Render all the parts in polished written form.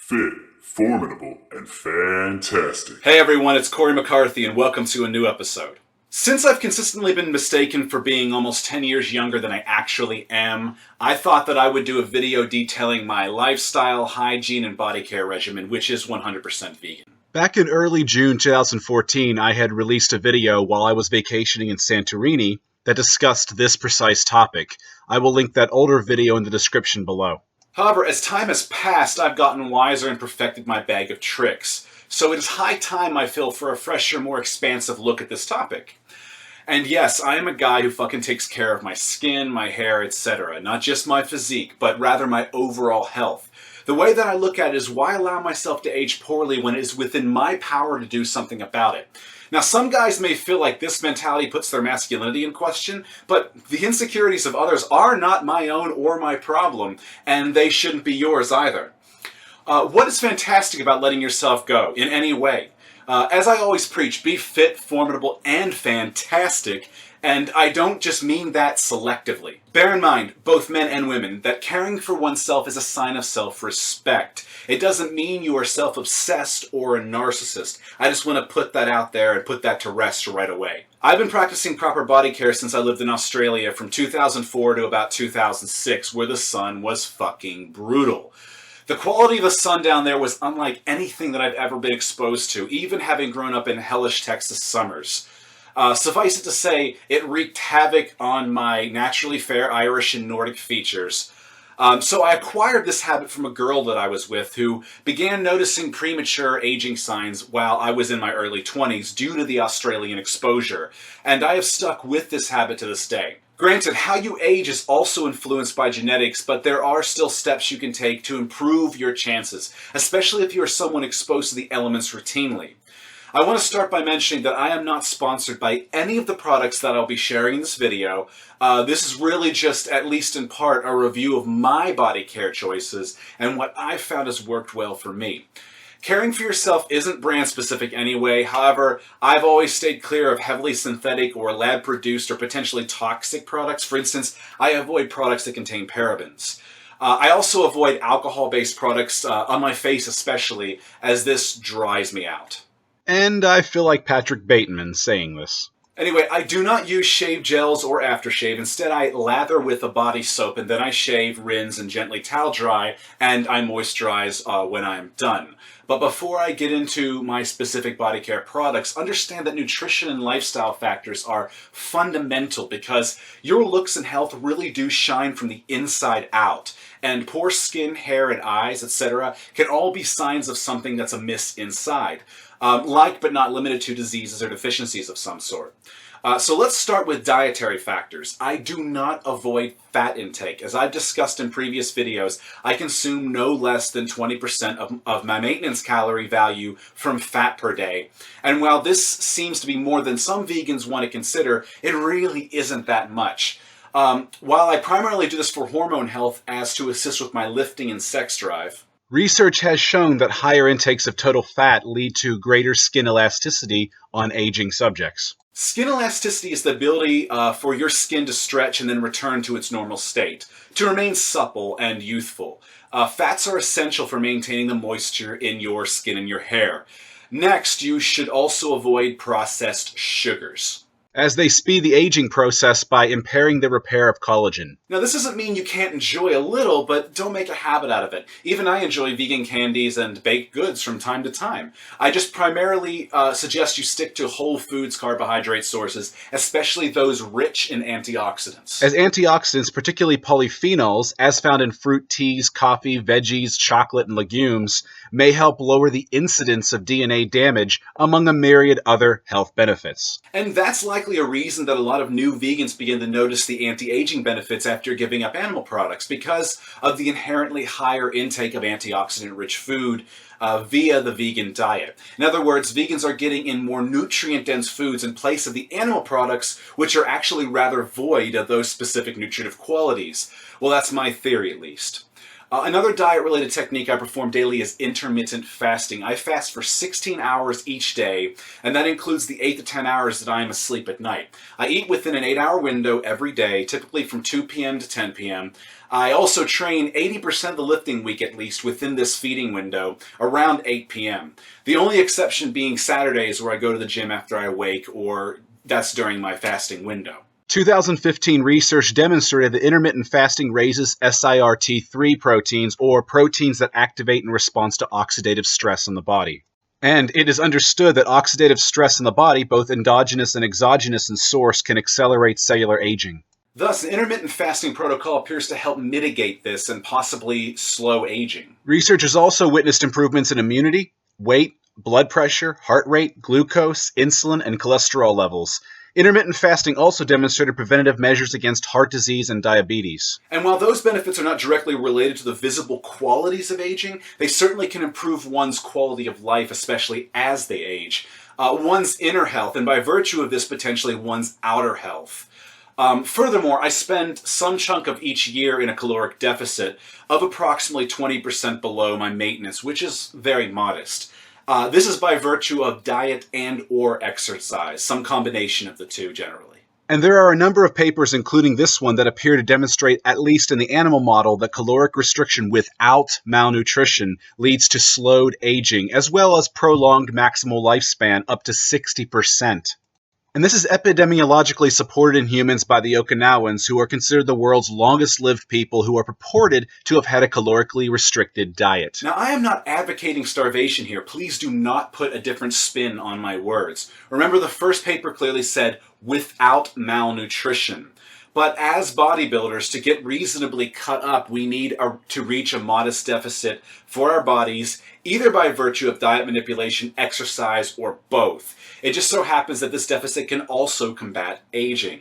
fit, formidable, and fantastic. Hey everyone, it's Cory McCarthy and welcome to a new episode. Since I've consistently been mistaken for being almost 10 years younger than I actually am, I thought that I would do a video detailing my lifestyle, hygiene, and body care regimen, which is 100% vegan. Back in early June 2014, I had released a video while I was vacationing in Santorini that discussed this precise topic. I will link that older video in the description below. However, as time has passed, I've gotten wiser and perfected my bag of tricks. So it is high time, I feel, for a fresher, more expansive look at this topic. And yes, I am a guy who fucking takes care of my skin, my hair, etc. Not just my physique, but rather my overall health. The way that I look at it is, why allow myself to age poorly when it is within my power to do something about it? Now, some guys may feel like this mentality puts their masculinity in question, but the insecurities of others are not my own or my problem, and they shouldn't be yours either. What is fantastic about letting yourself go in any way? As I always preach, be fit, formidable, and fantastic. And I don't just mean that selectively. Bear in mind, both men and women, that caring for oneself is a sign of self-respect. It doesn't mean you are self-obsessed or a narcissist. I just want to put that out there and put that to rest right away. I've been practicing proper body care since I lived in Australia from 2004 to about 2006, where the sun was fucking brutal. The quality of the sun down there was unlike anything that I've ever been exposed to, even having grown up in hellish Texas summers. Suffice it to say, it wreaked havoc on my naturally fair Irish and Nordic features. So I acquired this habit from a girl that I was with who began noticing premature aging signs while I was in my early 20s due to the Australian exposure, and I have stuck with this habit to this day. Granted, how you age is also influenced by genetics, but there are still steps you can take to improve your chances, especially if you are someone exposed to the elements routinely. I want to start by mentioning that I am not sponsored by any of the products that I'll be sharing in this video. This is really just, at least in part, a review of my body care choices and what I've found has worked well for me. Caring for yourself isn't brand specific anyway. However, I've always stayed clear of heavily synthetic or lab produced or potentially toxic products. For instance, I avoid products that contain parabens. I also avoid alcohol-based products, on my face especially, as this dries me out. And I feel like Patrick Bateman saying this. Anyway, I do not use shave gels or aftershave. Instead, I lather with a body soap and then I shave, rinse, and gently towel dry, and I moisturize when I'm done. But before I get into my specific body care products, understand that nutrition and lifestyle factors are fundamental because your looks and health really do shine from the inside out. And poor skin, hair, and eyes, etc. can all be signs of something that's amiss inside. Like but not limited to diseases or deficiencies of some sort. So let's start with dietary factors. I do not avoid fat intake. As I've discussed in previous videos, I consume no less than 20% of my maintenance calorie value from fat per day. And while this seems to be more than some vegans want to consider, it really isn't that much. While I primarily do this for hormone health as to assist with my lifting and sex drive, research has shown that higher intakes of total fat lead to greater skin elasticity on aging subjects. Skin elasticity is the ability for your skin to stretch and then return to its normal state, to remain supple and youthful. Fats are essential for maintaining the moisture in your skin and your hair. Next, you should also avoid processed sugars, as they speed the aging process by impairing the repair of collagen. Now, this doesn't mean you can't enjoy a little, but don't make a habit out of it. Even I enjoy vegan candies and baked goods from time to time. I just primarily suggest you stick to whole foods carbohydrate sources, especially those rich in antioxidants. As antioxidants, particularly polyphenols, as found in fruit, teas, coffee, veggies, chocolate, and legumes, may help lower the incidence of DNA damage, among a myriad other health benefits. And that's likely a reason that a lot of new vegans begin to notice the anti-aging benefits after giving up animal products, because of the inherently higher intake of antioxidant-rich food via the vegan diet. In other words, vegans are getting in more nutrient-dense foods in place of the animal products, which are actually rather void of those specific nutritive qualities. Well, that's my theory, at least. Another diet-related technique I perform daily is intermittent fasting. I fast for 16 hours each day, and that includes the 8 to 10 hours that I am asleep at night. I eat within an 8-hour window every day, typically from 2 p.m. to 10 p.m. I also train 80% of the lifting week at least within this feeding window around 8 p.m. The only exception being Saturdays where I go to the gym after I wake, or that's during my fasting window. 2015 research demonstrated that intermittent fasting raises SIRT3 proteins, or proteins that activate in response to oxidative stress in the body. And it is understood that oxidative stress in the body, both endogenous and exogenous in source, can accelerate cellular aging. Thus, the intermittent fasting protocol appears to help mitigate this and possibly slow aging. Researchers also witnessed improvements in immunity, weight, blood pressure, heart rate, glucose, insulin, and cholesterol levels. Intermittent fasting also demonstrated preventative measures against heart disease and diabetes. And while those benefits are not directly related to the visible qualities of aging, they certainly can improve one's quality of life, especially as they age. One's inner health, and by virtue of this, potentially one's outer health. Furthermore, I spend some chunk of each year in a caloric deficit of approximately 20% below my maintenance, which is very modest. This is by virtue of diet and or exercise, some combination of the two generally. And there are a number of papers, including this one, that appear to demonstrate, at least in the animal model, that caloric restriction without malnutrition leads to slowed aging, as well as prolonged maximal lifespan up to 60%. And this is epidemiologically supported in humans by the Okinawans, who are considered the world's longest-lived people who are purported to have had a calorically restricted diet. Now, I am not advocating starvation here. Please do not put a different spin on my words. Remember, the first paper clearly said, without malnutrition. But as bodybuilders, to get reasonably cut up, we need to reach a modest deficit for our bodies, either by virtue of diet manipulation, exercise, or both. It just so happens that this deficit can also combat aging.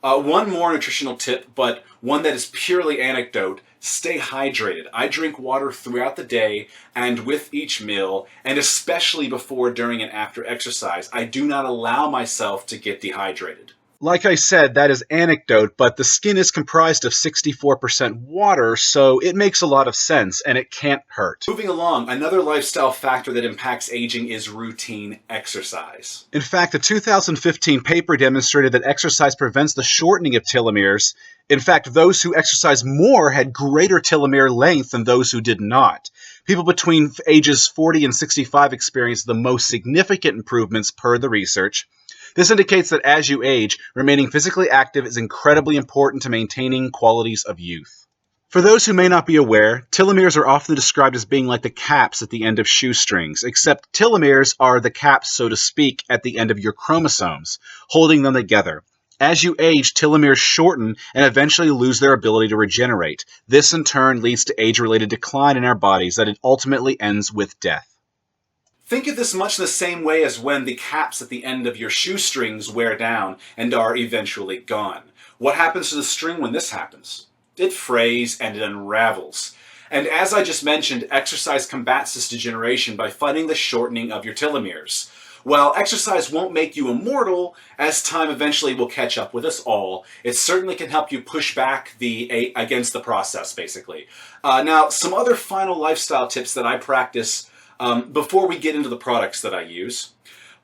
One more nutritional tip, but one that is purely anecdote: stay hydrated. I drink water throughout the day and with each meal, and especially before, during, and after exercise. I do not allow myself to get dehydrated. Like I said, that is anecdote, but the skin is comprised of 64% water, so it makes a lot of sense, and it can't hurt. Moving along, another lifestyle factor that impacts aging is routine exercise. In fact, a 2015 paper demonstrated that exercise prevents the shortening of telomeres. In fact, those who exercise more had greater telomere length than those who did not. People between ages 40 and 65 experienced the most significant improvements per the research. This indicates that as you age, remaining physically active is incredibly important to maintaining qualities of youth. For those who may not be aware, telomeres are often described as being like the caps at the end of shoestrings, except telomeres are the caps, so to speak, at the end of your chromosomes, holding them together. As you age, telomeres shorten and eventually lose their ability to regenerate. This in turn leads to age-related decline in our bodies that ultimately ends with death. Think of this much the same way as when the caps at the end of your shoestrings wear down and are eventually gone. What happens to the string when this happens? It frays and it unravels. And as I just mentioned, exercise combats this degeneration by fighting the shortening of your telomeres. While exercise won't make you immortal, as time eventually will catch up with us all, it certainly can help you push back against the process, basically. Now, some other final lifestyle tips that I practice before we get into the products that I use.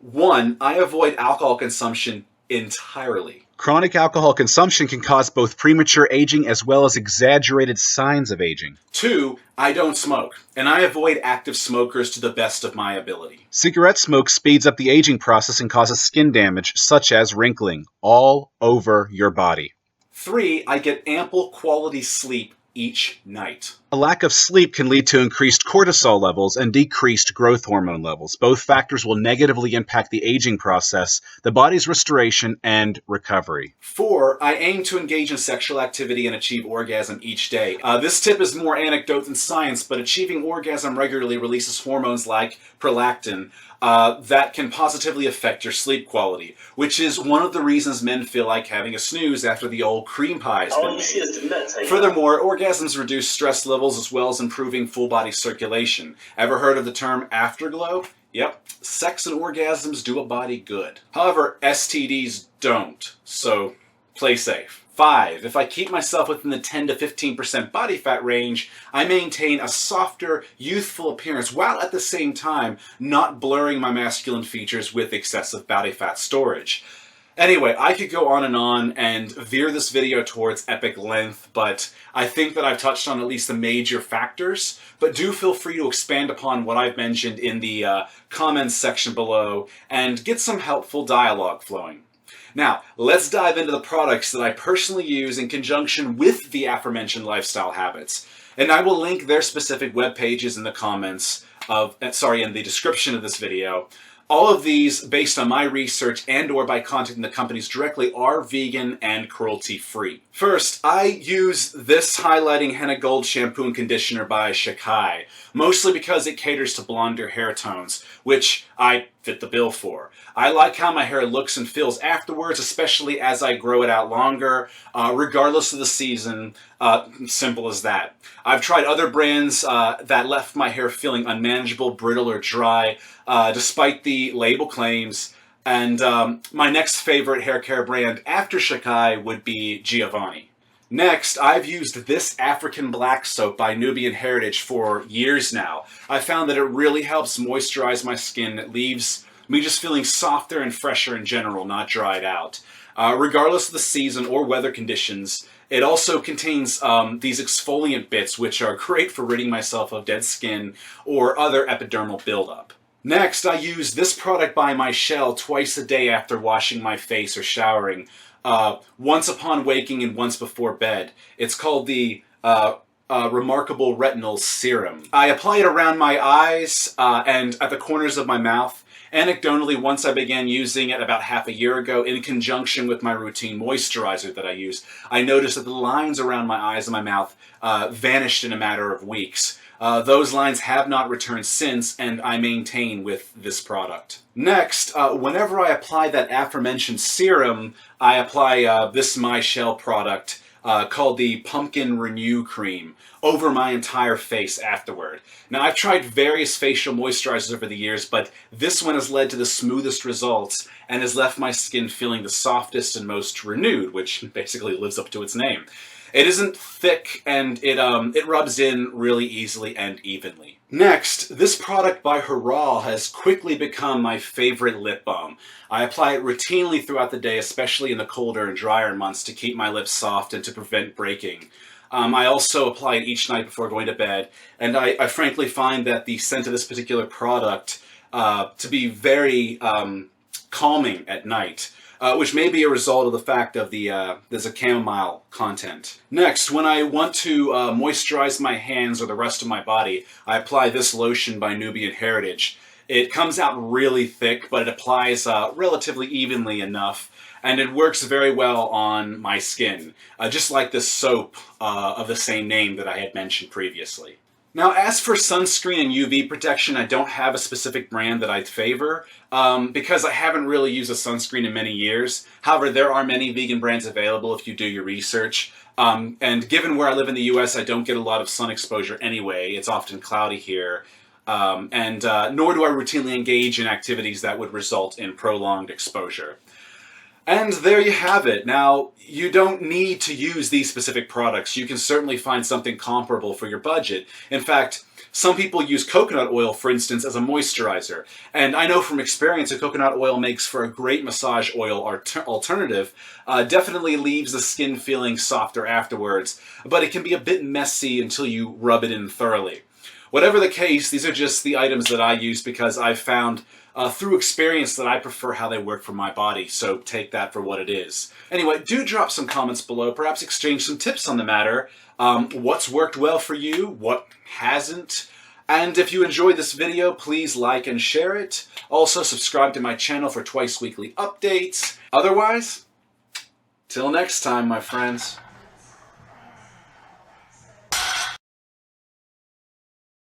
1, I avoid alcohol consumption entirely. Chronic alcohol consumption can cause both premature aging as well as exaggerated signs of aging. 2, I don't smoke, and I avoid active smokers to the best of my ability. Cigarette smoke speeds up the aging process and causes skin damage, such as wrinkling, all over your body. 3, I get ample quality sleep each night. A lack of sleep can lead to increased cortisol levels and decreased growth hormone levels. Both factors will negatively impact the aging process, the body's restoration, and recovery. 4, I aim to engage in sexual activity and achieve orgasm each day. This tip is more anecdote than science, but achieving orgasm regularly releases hormones like prolactin that can positively affect your sleep quality, which is one of the reasons men feel like having a snooze after the old cream pie has been made. Furthermore, orgasms reduce stress levels as well as improving full body circulation. Ever heard of the term afterglow? Yep, sex and orgasms do a body good. However, STDs don't, so play safe. 5, if I keep myself within the 10 to 15% body fat range, I maintain a softer, youthful appearance while at the same time not blurring my masculine features with excessive body fat storage. Anyway, I could go on and veer this video towards epic length, but I think that I've touched on at least the major factors. But do feel free to expand upon what I've mentioned in the comments section below and get some helpful dialogue flowing. Now, let's dive into the products that I personally use in conjunction with the aforementioned lifestyle habits. And I will link their specific web pages in the comments in the description of this video. All of these, based on my research and or by contacting the companies directly, are vegan and cruelty-free. First, I use this highlighting henna gold shampoo and conditioner by Shakai, mostly because it caters to blonder hair tones, which I fit the bill for. I like how my hair looks and feels afterwards, especially as I grow it out longer, regardless of the season. Simple as that. I've tried other brands that left my hair feeling unmanageable, brittle, or dry, despite the label claims. And my next favorite hair care brand after Shakai would be Giovanni. Next, I've used this African black soap by Nubian Heritage for years now. I found that it really helps moisturize my skin. It leaves me just feeling softer and fresher in general, not dried out. Regardless of the season or weather conditions, it also contains these exfoliant bits, which are great for ridding myself of dead skin or other epidermal buildup. Next, I use this product by Michelle twice a day after washing my face or showering, once upon waking and once before bed. It's called the Remarkable Retinol Serum. I apply it around my eyes and at the corners of my mouth. Anecdotally, once I began using it about half a year ago in conjunction with my routine moisturizer that I use, I noticed that the lines around my eyes and my mouth vanished in a matter of weeks. Those lines have not returned since, and I maintain with this product. Next, whenever I apply that aforementioned serum, I apply this Michelle product called the Pumpkin Renew Cream over my entire face afterward. Now, I've tried various facial moisturizers over the years, but this one has led to the smoothest results and has left my skin feeling the softest and most renewed, which basically lives up to its name. It isn't thick, and it rubs in really easily and evenly. Next, this product by Hural has quickly become my favorite lip balm. I apply it routinely throughout the day, especially in the colder and drier months, to keep my lips soft and to prevent breaking. I also apply it each night before going to bed, and I frankly find that the scent of this particular product to be very calming at night. Which may be a result of the fact of there's a chamomile content. Next, when I want to moisturize my hands or the rest of my body, I apply this lotion by Nubian Heritage. It comes out really thick, but it applies relatively evenly enough, and it works very well on my skin, just like this soap of the same name that I had mentioned previously. Now, as for sunscreen and UV protection, I don't have a specific brand that I'd favor because I haven't really used a sunscreen in many years. However, there are many vegan brands available if you do your research. And given where I live in the US, I don't get a lot of sun exposure anyway. It's often cloudy here. Nor do I routinely engage in activities that would result in prolonged exposure. And there you have it. Now, you don't need to use these specific products. You can certainly find something comparable for your budget. In fact, some people use coconut oil, for instance, as a moisturizer. And I know from experience that coconut oil makes for a great massage oil alternative. Definitely leaves the skin feeling softer afterwards, but it can be a bit messy until you rub it in thoroughly. Whatever the case, these are just the items that I use because I've found through experience that I prefer how they work for my body, so take that for what it is. Anyway, do drop some comments below, perhaps exchange some tips on the matter. What's worked well for you, what hasn't? And if you enjoyed this video, please like and share it. Also, subscribe to my channel for twice weekly updates. Otherwise, till next time, my friends.